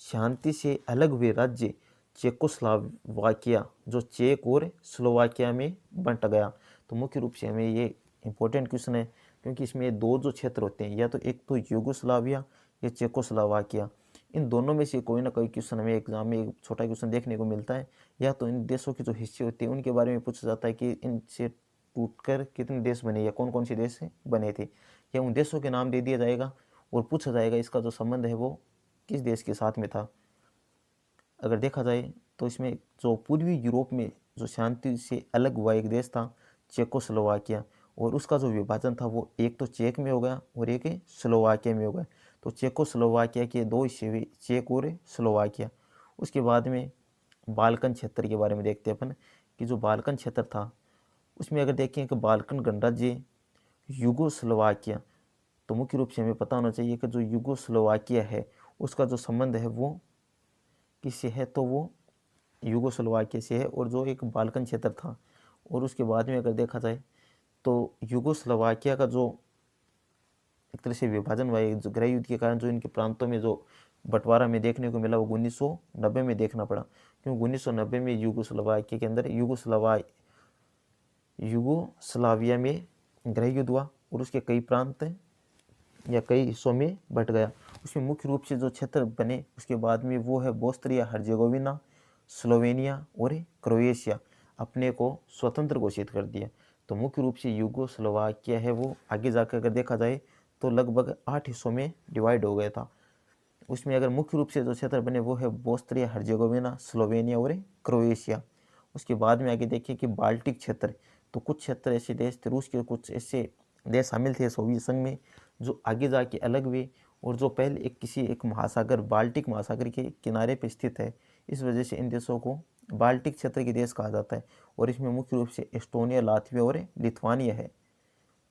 शांति से अलग हुए राज्य चेकोस्लोवाकिया, जो चेक और स्लोवाकिया में बंट गया। तो मुख्य रूप से हमें ये इंपॉर्टेंट क्वेश्चन है, क्योंकि इसमें दो जो क्षेत्र होते हैं, या तो एक तो यूगोस्लाविया या चेकोस्लोवाकिया, इन दोनों में से कोई ना कोई क्वेश्चन हमें एग्जाम में एक छोटा क्वेश्चन देखने को मिलता है। या तो इन देशों के जो हिस्से होते हैं उनके बारे में पूछा जाता है कि इनसे टूटकर कितने देश बने या कौन कौन से देश बने थे, या उन देशों के नाम दे दिया जाएगा और पूछा जाएगा इसका जो संबंध है वो किस देश के साथ में था। अगर देखा जाए तो इसमें जो पूर्वी यूरोप में जो शांति से अलग हुआ एक देश था चेकोस्लोवाकिया, और उसका जो विभाजन था वो एक तो चेक में हो गया और एक स्लोवाकिया में हो गया। तो चेकोस्लोवाकिया के दो हिस्से हुए, चेक और स्लोवाकिया। उसके बाद में बाल्कन क्षेत्र के बारे में देखते हैं अपन कि जो बाल्कन क्षेत्र था उसमें अगर देखें कि बाल्कन गणराज्य यूगोस्लोवाकिया, तो मुख्य रूप से हमें पता होना चाहिए कि जो यूगोस्लोवाकिया है उसका जो संबंध है वो किससे है, तो वो यूगोस्लोवाकिया से है, और जो एक बाल्कन क्षेत्र था। और उसके बाद में अगर देखा जाए तो यूगोस्लोवाकिया का जो एक तरह से विभाजन हुआ है गृह युद्ध के कारण, जो इनके प्रांतों में जो बंटवारा में देखने को मिला वो 1990 में देखना पड़ा। क्योंकि 1990 में यूगोस्लोवाकिया के अंदर यूगोस्लाविया में गृह युद्ध हुआ और उसके कई प्रांत या कई हिस्सों में बंट गया। उसमें मुख्य रूप से जो क्षेत्र बने उसके बाद में वो है बोस्निया हर्जेगोविना, स्लोवेनिया और क्रोएशिया, अपने को स्वतंत्र घोषित कर दिया। तो मुख्य रूप से यूगोस्लोवाकिया है वो आगे जाकर अगर देखा जाए तो लगभग 8 हिस्सों में डिवाइड हो गया था। उसमें अगर मुख्य रूप से जो क्षेत्र बने वो है बोस्निया हर्जेगोविना, स्लोवेनिया और क्रोएशिया। उसके बाद में आगे देखिए कि बाल्टिक क्षेत्र, तो कुछ क्षेत्र ऐसे देश थे, रूस के कुछ ऐसे देश शामिल थे सोवियत संघ में जो आगे जाके अलग हुए, और जो पहले एक महासागर बाल्टिक महासागर के किनारे पर स्थित है। इस वजह से इन देशों को बाल्टिक क्षेत्र के देश कहा जाता है, और इसमें मुख्य रूप से एस्टोनिया, लातविया और लिथुआनिया है।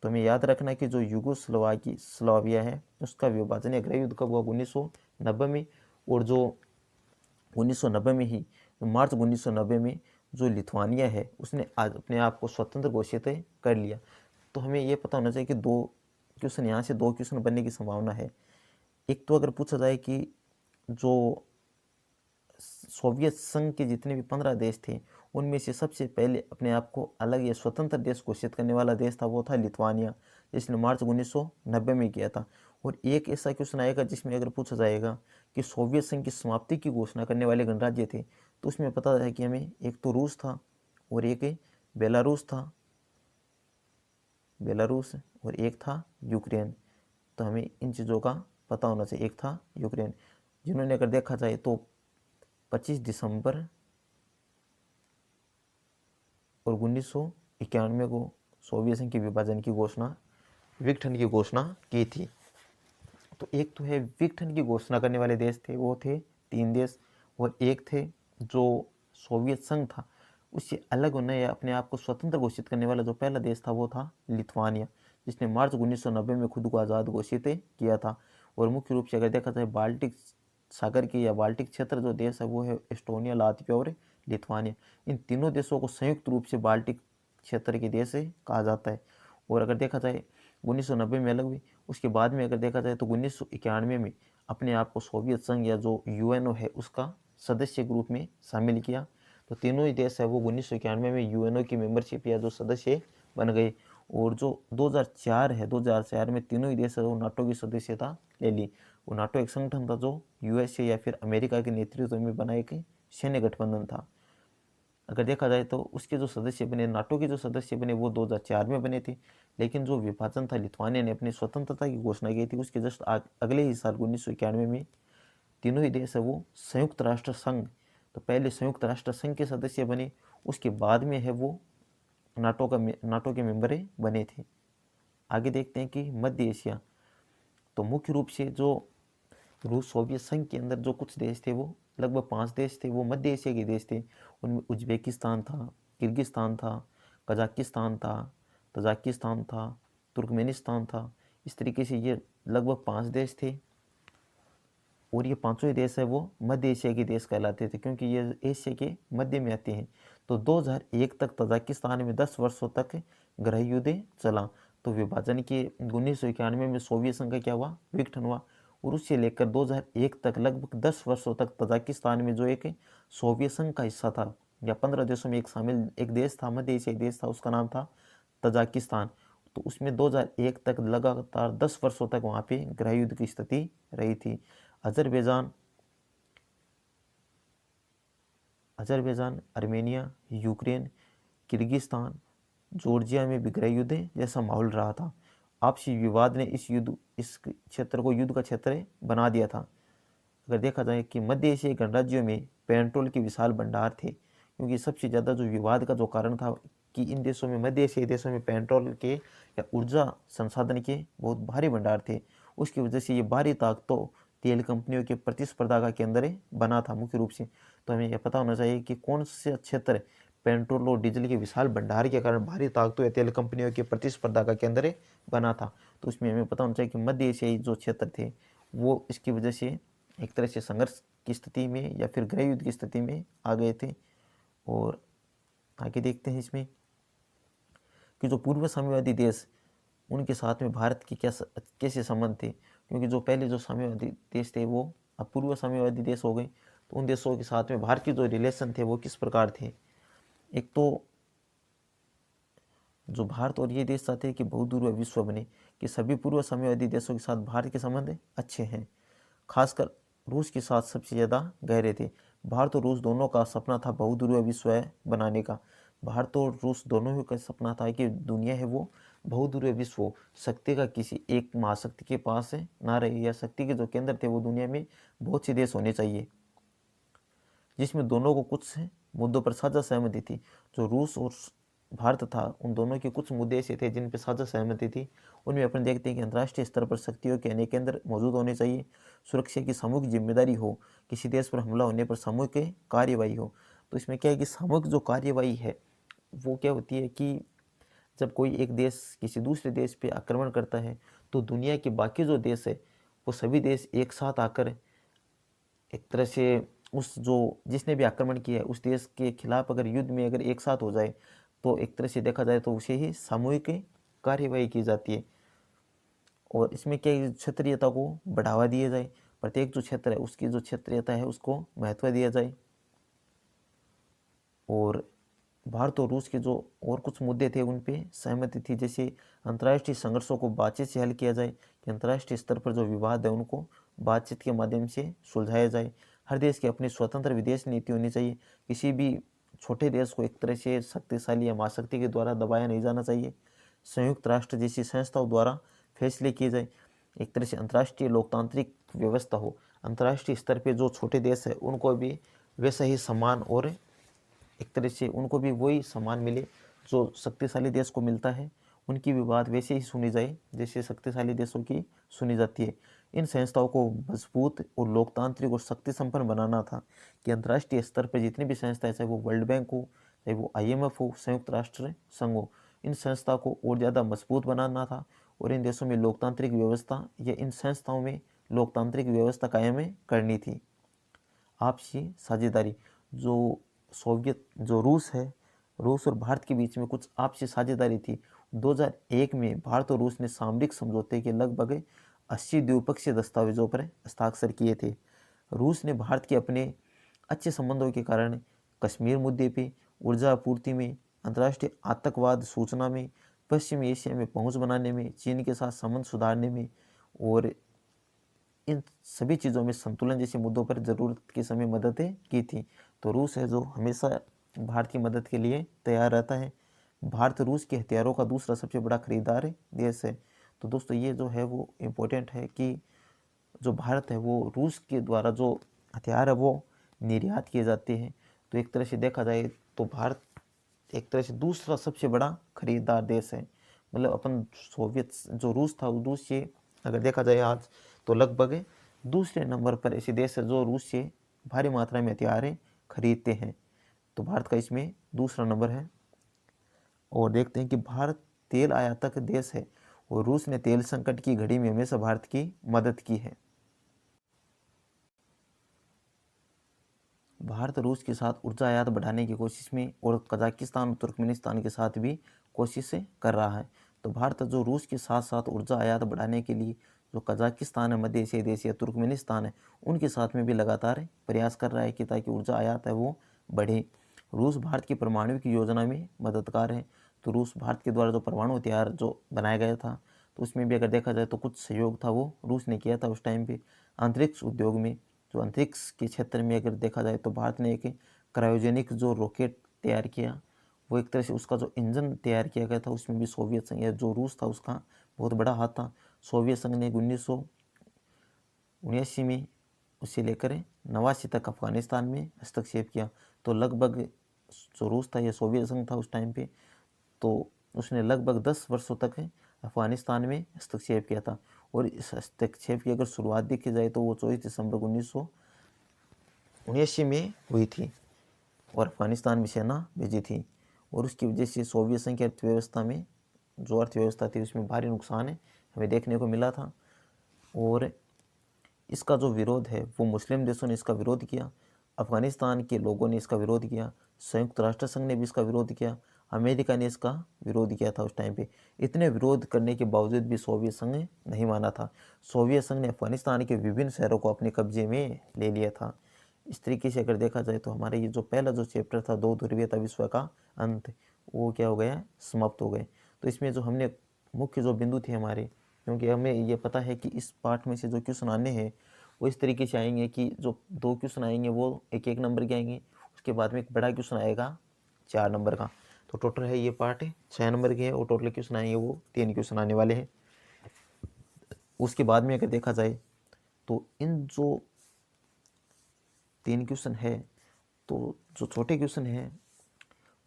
तो हमें याद रखना है कि जो यूगोस्लोवाकिया है उसका विभाजन या गृह युद्ध कब हुआ, 1990 में, और जो 1990 में ही मार्च 1990 में जो लिथुआनिया है उसने आज अपने आप को स्वतंत्र घोषित कर लिया। तो हमें ये पता होना चाहिए कि दो क्वेश्चन, यहाँ से दो क्वेश्चन बनने की संभावना है। एक तो अगर पूछा जाए कि जो सोवियत संघ के जितने भी 15 देश थे उनमें से सबसे पहले अपने आप को अलग या स्वतंत्र देश घोषित करने वाला देश था, वो था लिथुआनिया, जिसने मार्च 1990 में किया था। और एक ऐसा क्वेश्चन आएगा जिसमें अगर पूछा जाएगा कि सोवियत संघ की समाप्ति की घोषणा करने वाले गणराज्य थे, तो उसमें पता है कि हमें एक तो रूस था और एक बेलारूस था, बेलारूस, और एक था यूक्रेन। तो हमें इन चीज़ों का पता होना चाहिए। एक था यूक्रेन, जिन्होंने अगर देखा जाए तो 25 दिसंबर और 1991 को सोवियत संघ के विभाजन की घोषणा, विघटन की घोषणा की थी। तो एक तो है विघटन की घोषणा करने वाले देश थे, वो थे 3 देश, और एक थे जो सोवियत संघ था उससे अलग होने या अपने आप को स्वतंत्र घोषित करने वाला जो पहला देश था वो था लिथुआनिया, जिसने मार्च 1990 में खुद को आज़ाद घोषित किया था। और मुख्य रूप से अगर देखा जाए बाल्टिक सागर के या बाल्टिक क्षेत्र जो देश है वो है एस्टोनिया, लातविया और लिथुआनिया। इन तीनों देशों को संयुक्त रूप से बाल्टिक क्षेत्र के देश कहा जाता है। और अगर देखा जाए 1990 में अलग हुई, उसके बाद में अगर देखा जाए तो 1991 में अपने आप को सोवियत संघ या जो यूएनओ है उसका सदस्य के रूप में शामिल किया। तो तीनों ही देश है वो 1991 में यूएनओ की मेंबरशिप या जो सदस्य बन गए। और जो 2004 में तीनों ही देश है वो नाटो की सदस्यता ले ली। वो नाटो एक संगठन था जो यूएसए या फिर अमेरिका के नेतृत्व में बना एक सैन्य गठबंधन था। अगर देखा जाए तो उसके जो सदस्य बने, नाटो के जो सदस्य बने वो 2004 में बने थे, लेकिन जो विभाजन था, लिथुआनिया ने अपनी स्वतंत्रता की घोषणा की थी उसके जस्ट अगले ही साल 1991 में तीनों ही देश है वो संयुक्त राष्ट्र संघ, तो पहले संयुक्त राष्ट्र संघ के सदस्य बने, उसके बाद में है वो नाटो के मेंबर बने थे। आगे देखते हैं कि मध्य एशिया। तो मुख्य रूप से जो रूस सोवियत संघ के अंदर जो कुछ देश थे वो लगभग 5 देश थे, वो मध्य एशिया के देश थे। उनमें उज्बेकिस्तान था, किर्गिस्तान था, कजाकिस्तान था, तजाकिस्तान था, तुर्कमेनिस्तान था। इस तरीके से ये लगभग 5 देश थे। और ये पांचों ही देश है वो मध्य एशिया के देश कहलाते थे क्योंकि ये एशिया के मध्य में आते हैं। तो 2001 तक तजाकिस्तान में 10 वर्षों तक गृह युद्ध चला। तो विभाजन के 1991 में सोवियत संघ का क्या हुआ, विघटन हुआ। और उससे लेकर 2001 तक लगभग 10 वर्षों तक तजाकिस्तान में जो एक सोवियत संघ का हिस्सा था या 15 देशों में एक शामिल एक देश था, मध्य एशियाई देश था, उसका नाम था तजाकिस्तान। तो उसमें 2001 तक लगातार 10 वर्षों तक वहाँ पे गृह युद्ध की स्थिति रही थी। Azerbaijan, Armenia, Ukraine, Kyrgyzstan, Georgia में भी गृह युद्ध जैसा माहौल रहा था। आपसी विवाद ने इस क्षेत्र को युद्ध का क्षेत्र बना दिया था। अगर देखा जाए कि मध्य एशियाई गणराज्यों में पेट्रोल के विशाल भंडार थे, क्योंकि सबसे ज़्यादा जो विवाद का जो कारण था कि इन देशों में, मध्य एशियाई देशों में पेट्रोल के या ऊर्जा संसाधन के बहुत भारी भंडार थे। उसकी वजह से ये बाहरी ताकतों तेल कंपनियों के प्रतिस्पर्धा का केंद्र बना था मुख्य रूप से। तो हमें यह पता होना चाहिए कि कौन सा क्षेत्र पेट्रोल और डीजल के विशाल भंडार के कारण भारी ताकतों या तेल कंपनियों की प्रतिस्पर्धा का केंद्र बना था। तो उसमें हमें पता होना चाहिए कि मध्य एशियाई जो क्षेत्र थे वो इसकी वजह से एक तरह से संघर्ष की स्थिति में या फिर गृह युद्ध की स्थिति में आ गए थे। और आगे देखते हैं इसमें कि जो पूर्व साम्यवादी देश, उनके साथ में भारत की कैसे संबंध थे, क्योंकि जो पहले जो साम्यवादी देश थे वो अब पूर्व साम्यवादी देश हो गए। तो उन देशों के साथ में भारत के जो रिलेशन थे वो किस प्रकार थे। एक तो जो भारत और ये देश चाहते हैं कि बहुध्रुव विश्व बने, कि सभी पूर्व साम्यवादी देशों के साथ भारत के संबंध अच्छे हैं। खासकर रूस के साथ सबसे ज़्यादा गहरे थे। भारत और रूस दोनों का सपना था बहुध्रुवीय विश्व बनाने का। भारत और रूस दोनों ही का सपना था कि दुनिया है वो बहुध्रुवीय विश्व हो, शक्ति का किसी एक महाशक्ति के पास ना रहे, या शक्ति के जो केंद्र थे वो दुनिया में बहुत से देश होने चाहिए, जिसमें दोनों को कुछ मुद्दों पर साझा सहमति थी। जो रूस और भारत था उन दोनों के कुछ मुद्दे ऐसे थे जिन पर साझा सहमति थी। उनमें अपन देखते हैं कि अंतर्राष्ट्रीय स्तर पर शक्तियों के अनेक केंद्र मौजूद होने चाहिए, सुरक्षा की सामूहिक जिम्मेदारी हो, किसी देश पर हमला होने पर सामूहिक कार्यवाही हो। तो इसमें क्या है कि सामूहिक जो कार्यवाही है वो क्या होती है कि जब कोई एक देश किसी दूसरे देश पे आक्रमण करता है तो दुनिया के बाकी जो देश है वो सभी देश एक साथ आकर एक तरह से उस जो जिसने भी आक्रमण किया है उस देश के खिलाफ अगर युद्ध में अगर एक साथ हो जाए तो एक तरह से देखा जाए तो उसे ही सामूहिक कार्यवाही की जाती है। और इसमें क्या है, क्षेत्रीयता को बढ़ावा दिया जाए, प्रत्येक जो क्षेत्र है उसकी जो क्षेत्रीयता है उसको महत्व दिया जाए। और भारत और रूस के जो और कुछ मुद्दे थे उन पे सहमति थी, जैसे अंतर्राष्ट्रीय संघर्षों को बातचीत से हल किया जाए, कि अंतर्राष्ट्रीय स्तर पर जो विवाद है उनको बातचीत के माध्यम से सुलझाया जाए। हर देश की अपनी स्वतंत्र विदेश नीति होनी चाहिए, किसी भी छोटे देश को एक तरह से शक्तिशाली या महाशक्ति के द्वारा दबाया नहीं जाना चाहिए। संयुक्त राष्ट्र जैसी संस्थाओं द्वारा फैसले किए जाए, एक तरह से अंतर्राष्ट्रीय लोकतांत्रिक व्यवस्था हो, अंतर्राष्ट्रीय स्तर पे जो छोटे देश है उनको भी वैसा ही सम्मान और एक तरह से उनको भी वही सम्मान मिले जो शक्तिशाली देश को मिलता है, उनकी भी बात वैसे ही सुनी जाए जैसे शक्तिशाली देशों की सुनी जाती है। इन संस्थाओं को मजबूत और लोकतांत्रिक और शक्ति संपन्न बनाना था, कि अंतर्राष्ट्रीय स्तर पर जितनी भी संस्थाएं, चाहे वो वर्ल्ड बैंक हो, चाहे वो IMF हो, संयुक्त राष्ट्र संघ हो, इन संस्था को और ज़्यादा मजबूत बनाना था और इन देशों में लोकतांत्रिक व्यवस्था या इन संस्थाओं में लोकतांत्रिक व्यवस्था कायम करनी थी। आपसी साझेदारी, जो सोवियत जो रूस है, रूस और भारत के बीच में कुछ आपसी साझेदारी थी। 2001 में भारत और रूस ने सामरिक समझौते के लगभग 80 द्विपक्षीय दस्तावेजों पर हस्ताक्षर किए थे। रूस ने भारत के अपने अच्छे संबंधों के कारण कश्मीर मुद्दे पे, ऊर्जा आपूर्ति में, अंतर्राष्ट्रीय आतंकवाद सूचना में, पश्चिमी एशिया में पहुंच बनाने में, चीन के साथ संबंध सुधारने में और इन सभी चीज़ों में संतुलन जैसे मुद्दों पर ज़रूरत के समय मददें की थी। तो रूस है जो हमेशा भारत की मदद के लिए तैयार रहता है। भारत रूस के हथियारों का दूसरा सबसे बड़ा खरीदार देश है। तो दोस्तों ये जो है वो इम्पोर्टेंट है कि जो भारत है वो रूस के द्वारा जो हथियार है वो निर्यात किए जाते हैं। तो एक तरह से देखा जाए तो भारत एक तरह से दूसरा सबसे बड़ा खरीदार देश है। मतलब अपन सोवियत जो रूस था उस रूस से अगर देखा जाए आज तो लगभग दूसरे नंबर पर ऐसे देश है जो रूस से भारी मात्रा में हथियार खरीदते हैं। तो भारत का इसमें दूसरा नंबर है। और देखते हैं कि भारत तेल आयातक देश है और रूस ने तेल संकट की घड़ी में हमेशा भारत की मदद की है। भारत रूस के साथ ऊर्जा आयात बढ़ाने की कोशिश में और कजाकिस्तान और तुर्कमेनिस्तान के साथ भी कोशिश कर रहा है। तो भारत जो रूस के साथ साथ ऊर्जा आयात बढ़ाने के लिए जो कजाकिस्तान है, मध्य एशियाई देश या तुर्कमेनिस्तान है, उनके साथ में भी लगातार प्रयास कर रहा है कि ताकि ऊर्जा आयात है वो बढ़े। रूस भारत की परमाणु योजना में मददगार है। तो रूस भारत के द्वारा जो परमाणु हथियार जो बनाया गया था तो उसमें भी अगर देखा जाए तो कुछ सहयोग था वो रूस ने किया था उस टाइम पे। अंतरिक्ष उद्योग में जो अंतरिक्ष के क्षेत्र में अगर देखा जाए तो भारत ने एक क्रायोजेनिक जो रॉकेट तैयार किया, वो एक तरह से उसका जो इंजन तैयार किया गया था उसमें भी सोवियत संघ या जो रूस था उसका बहुत बड़ा हाथ था। सोवियत संघ ने 1979 में उसे लेकर 89 तक अफगानिस्तान में हस्तक्षेप किया। तो लगभग जो रूस था या सोवियत संघ था उस टाइम पे, तो उसने लगभग 10 वर्षों तक अफगानिस्तान में हस्तक्षेप किया था। और इस हस्तक्षेप की अगर शुरुआत देखी जाए तो वो 24 दिसंबर 1979 में हुई थी और अफगानिस्तान में सेना भेजी थी। और उसकी वजह से सोवियत संघ की अर्थव्यवस्था में जो अर्थव्यवस्था थी उसमें भारी नुकसान हमें देखने को मिला था। और इसका जो विरोध है वो मुस्लिम देशों ने इसका विरोध किया, अफगानिस्तान के लोगों ने इसका विरोध किया, संयुक्त राष्ट्र संघ ने भी इसका विरोध किया, अमेरिका ने इसका विरोध किया था उस टाइम पे। इतने विरोध करने के बावजूद भी सोवियत संघ ने नहीं माना था। सोवियत संघ ने अफगानिस्तान के विभिन्न शहरों को अपने कब्जे में ले लिया था। इस तरीके से अगर देखा जाए तो हमारे ये जो पहला जो चैप्टर था दो ध्रुवीयता विश्व का अंत, वो क्या हो गया, समाप्त हो गए। तो इसमें जो हमने मुख्य जो बिंदु थे हमारे, क्योंकि हमें ये पता है कि इस पार्ट में से जो क्वेश्चन आने हैं वो इस तरीके से आएंगे कि जो 2 क्वेश्चन आएंगे वो 1-1 नंबर के आएंगे, उसके बाद में एक बड़ा क्वेश्चन आएगा 4 नंबर का। तो टोटल है ये पार्ट 6 नंबर के है और टोटल क्वेश्चन आएंगे वो 3 क्वेश्चन आने वाले हैं। उसके बाद में अगर देखा जाए तो इन जो 3 क्वेश्चन है, तो जो छोटे क्वेश्चन हैं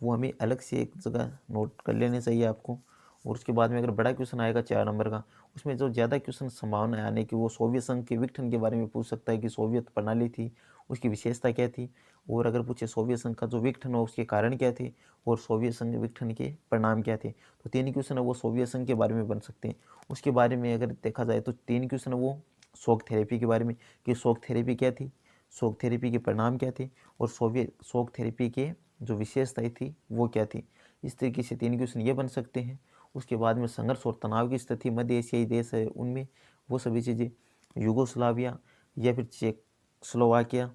वो हमें अलग से एक जगह नोट कर लेने चाहिए आपको। और उसके बाद में अगर बड़ा क्वेश्चन आएगा 4 नंबर का, उसमें जो ज़्यादा क्वेश्चन संभावना है आने की, वो सोवियत संघ के विघटन के बारे में पूछ सकता है कि सोवियत प्रणाली थी उसकी विशेषता क्या थी, और अगर पूछे सोवियत संघ का जो विघटन हो उसके कारण क्या थे, और सोवियत संघ विघटन के परिणाम क्या थे। तो 3 क्वेश्चन है वो सोवियत संघ के बारे में बन सकते हैं। उसके बारे में अगर देखा जाए तो 3 क्वेश्चन है वो शॉक थेरेपी के बारे में, कि शॉक थेरेपी क्या थी, शॉक थेरेपी के परिणाम क्या थे और शॉक थेरेपी के जो विशेषताएं थी वो क्या थी। इस तरीके से 3 क्वेश्चन ये बन सकते हैं। उसके बाद में संघर्ष और तनाव की स्थिति मध्य एशियाई देश है उनमें वो सभी चीज़ें, यूगोस्लाविया या फिर चेकोस्लोवाकिया,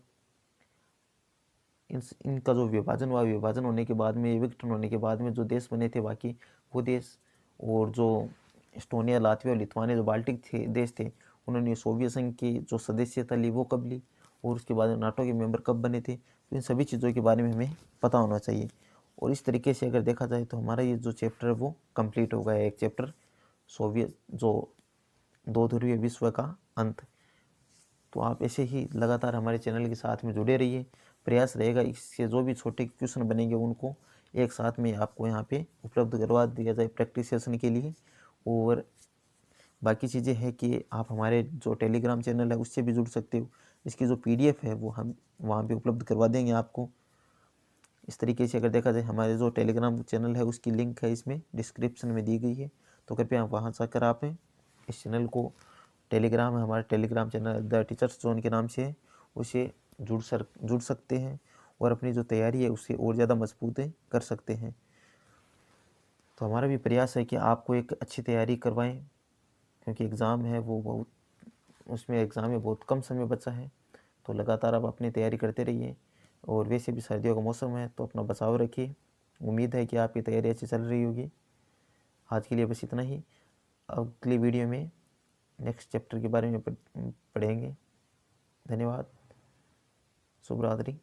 इनका जो विभाजन हुआ, विभाजन होने के बाद में, विघटन होने के बाद में जो देश बने थे बाकी वो देश, और जो एस्टोनिया, लातविया और लिथुआनिया जो बाल्टिक देश थे उन्होंने सोवियत संघ की जो सदस्यता ली वो कब ली, और उसके बाद नाटो के मेंबर कब बने थे। तो इन सभी चीज़ों के बारे में हमें पता होना चाहिए। और इस तरीके से अगर देखा जाए तो हमारा ये जो चैप्टर है वो कंप्लीट हो गया है, एक चैप्टर सोवियत जो 2 ध्रुवीय विश्व का अंत। तो आप ऐसे ही लगातार हमारे चैनल के साथ में जुड़े रहिए। प्रयास रहेगा इससे जो भी छोटे क्वेश्चन बनेंगे उनको एक साथ में आपको यहाँ पे उपलब्ध करवा दिया जाए प्रैक्टिस सेशन के लिए। और बाकी चीज़ें हैं कि आप हमारे जो टेलीग्राम चैनल है उससे भी जुड़ सकते हो। इसकी जो PDF है वो हम वहाँ पे उपलब्ध करवा देंगे आपको। इस तरीके से अगर देखा जाए हमारे जो टेलीग्राम चैनल है उसकी लिंक है इसमें डिस्क्रिप्शन में दी गई है, तो कृपया वहाँ जाकर आप इस चैनल को, टेलीग्राम है हमारा Telegram channel the teachers zone के नाम से है, उसे जुड़ सकते हैं और अपनी जो तैयारी है उससे और ज़्यादा मजबूत कर सकते हैं। तो हमारा भी प्रयास है कि आपको एक अच्छी तैयारी करवाएं, क्योंकि एग्ज़ाम है वो बहुत, उसमें एग्ज़ाम में बहुत कम समय बचा है। तो लगातार आप अपनी तैयारी करते रहिए। और वैसे भी सर्दियों का मौसम है तो अपना बचाव रखिए। उम्मीद है कि आपकी तैयारी अच्छी चल रही होगी। आज के लिए बस इतना ही। अगली वीडियो में नेक्स्ट चैप्टर के बारे में पढ़ेंगे। धन्यवाद। शुभ रात्रि।